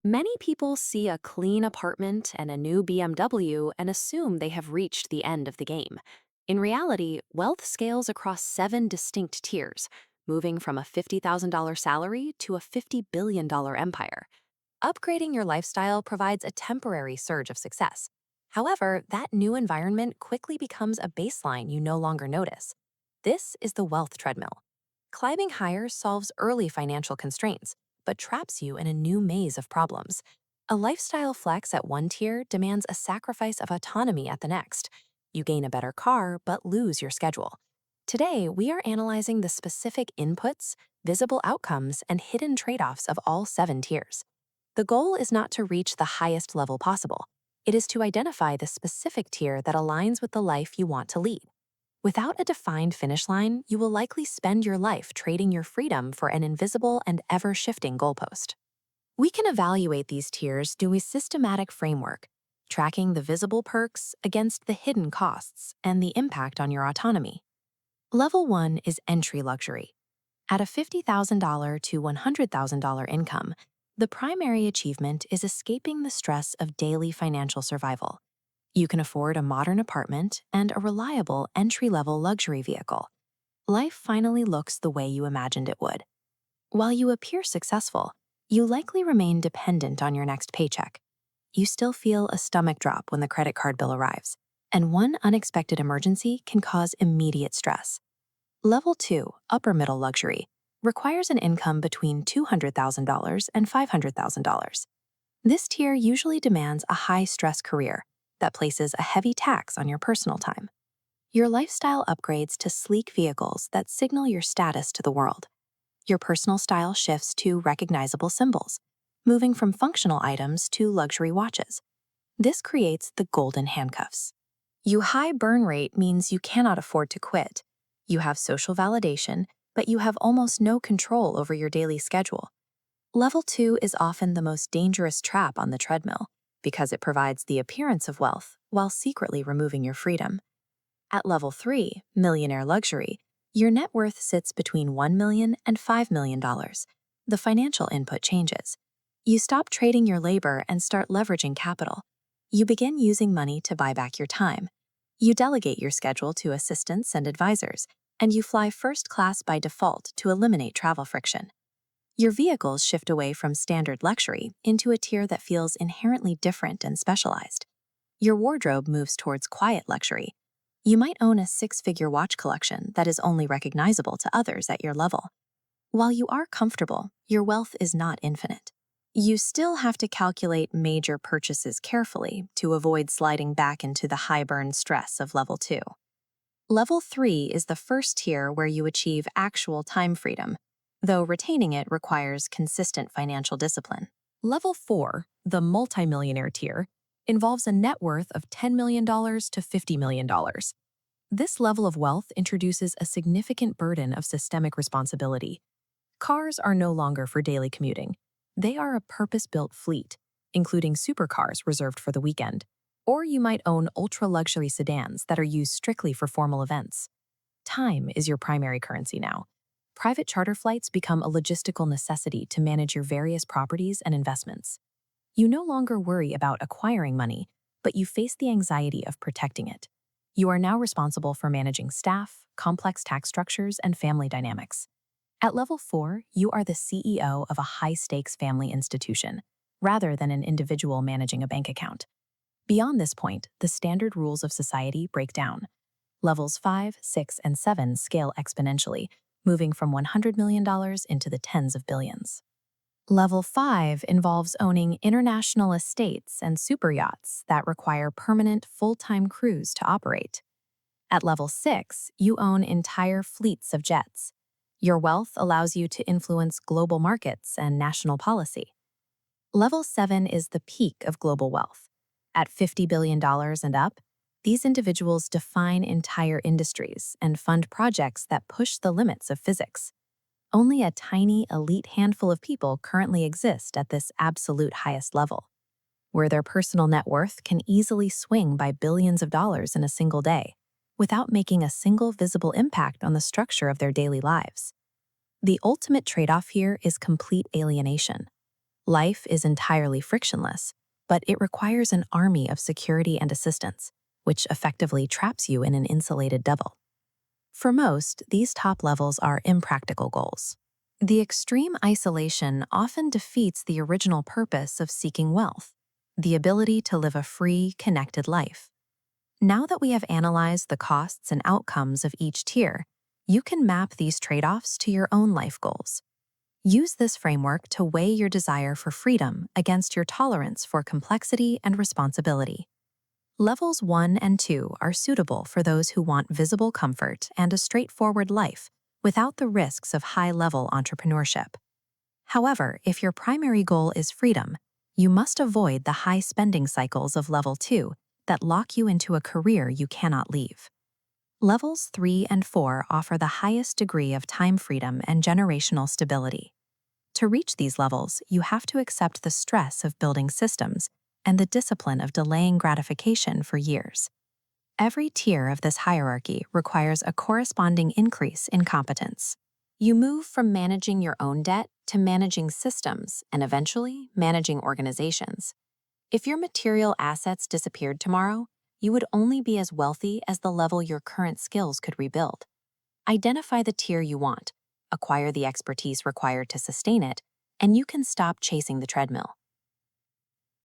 Many people see a clean apartment and a new BMW and assume they have reached the end of the game. In reality, wealth scales across 7 distinct tiers, moving from a $50,000 salary to a $50 billion empire. Upgrading your lifestyle provides a temporary surge of success. However, that new environment quickly becomes a baseline you no longer notice. This is the wealth treadmill. Climbing higher solves early financial constraints, but traps you in a new maze of problems. A lifestyle flex at one tier demands a sacrifice of autonomy at the next. You gain a better car, but lose your schedule. Today, we are analyzing the specific inputs, visible outcomes, and hidden trade-offs of all 7 tiers. The goal is not to reach the highest level possible. It is to identify the specific tier that aligns with the life you want to lead. Without a defined finish line, you will likely spend your life trading your freedom for an invisible and ever-shifting goalpost. We can evaluate these tiers through a systematic framework, tracking the visible perks against the hidden costs and the impact on your autonomy. Level 1 is entry luxury. At a $50,000 to $100,000 income, the primary achievement is escaping the stress of daily financial survival. You can afford a modern apartment and a reliable entry-level luxury vehicle. Life finally looks the way you imagined it would. While you appear successful, you likely remain dependent on your next paycheck. You still feel a stomach drop when the credit card bill arrives, and one unexpected emergency can cause immediate stress. Level 2, upper middle luxury, requires an income between $200,000 and $500,000. This tier usually demands a high-stress career that places a heavy tax on your personal time. Your lifestyle upgrades to sleek vehicles that signal your status to the world. Your personal style shifts to recognizable symbols, moving from functional items to luxury watches. This creates the golden handcuffs. Your high burn rate means you cannot afford to quit. You have social validation, but you have almost no control over your daily schedule. Level 2 is often the most dangerous trap on the treadmill because it provides the appearance of wealth while secretly removing your freedom. At level 3, millionaire luxury, your net worth sits between $1 million and $5 million. The financial input changes. You stop trading your labor and start leveraging capital. You begin using money to buy back your time. You delegate your schedule to assistants and advisors, and you fly first class by default to eliminate travel friction. Your vehicles shift away from standard luxury into a tier that feels inherently different and specialized. Your wardrobe moves towards quiet luxury. You might own a six-figure watch collection that is only recognizable to others at your level. While you are comfortable, your wealth is not infinite. You still have to calculate major purchases carefully to avoid sliding back into the high-burn stress of level 2. Level 3 is the first tier where you achieve actual time freedom, though retaining it requires consistent financial discipline. Level 4, the multimillionaire tier, involves a net worth of $10 million to $50 million. This level of wealth introduces a significant burden of systemic responsibility. Cars are no longer for daily commuting. They are a purpose-built fleet, including supercars reserved for the weekend. Or you might own ultra-luxury sedans that are used strictly for formal events. Time is your primary currency now. Private charter flights become a logistical necessity to manage your various properties and investments. You no longer worry about acquiring money, but you face the anxiety of protecting it. You are now responsible for managing staff, complex tax structures, and family dynamics. At level 4, you are the CEO of a high-stakes family institution, rather than an individual managing a bank account. Beyond this point, the standard rules of society break down. Levels 5, 6, and 7 scale exponentially, moving from $100 million into the tens of billions. Level 5 involves owning international estates and superyachts that require permanent full-time crews to operate. At level 6, you own entire fleets of jets. Your wealth allows you to influence global markets and national policy. Level 7 is the peak of global wealth. At $50 billion and up, these individuals define entire industries and fund projects that push the limits of physics. Only a tiny, elite handful of people currently exist at this absolute highest level, where their personal net worth can easily swing by billions of dollars in a single day, without making a single visible impact on the structure of their daily lives. The ultimate trade-off here is complete alienation. Life is entirely frictionless, but it requires an army of security and assistance, which effectively traps you in an insulated bubble. For most, these top levels are impractical goals. The extreme isolation often defeats the original purpose of seeking wealth, the ability to live a free, connected life. Now that we have analyzed the costs and outcomes of each tier, you can map these trade-offs to your own life goals. Use this framework to weigh your desire for freedom against your tolerance for complexity and responsibility. Levels 1 and 2 are suitable for those who want visible comfort and a straightforward life without the risks of high-level entrepreneurship. However, if your primary goal is freedom, you must avoid the high spending cycles of Level 2 that lock you into a career you cannot leave. Levels 3 and 4 offer the highest degree of time freedom and generational stability. To reach these levels, you have to accept the stress of building systems and the discipline of delaying gratification for years. Every tier of this hierarchy requires a corresponding increase in competence. You move from managing your own debt to managing systems and eventually managing organizations. If your material assets disappeared tomorrow, you would only be as wealthy as the level your current skills could rebuild. Identify the tier you want, acquire the expertise required to sustain it, and you can stop chasing the treadmill.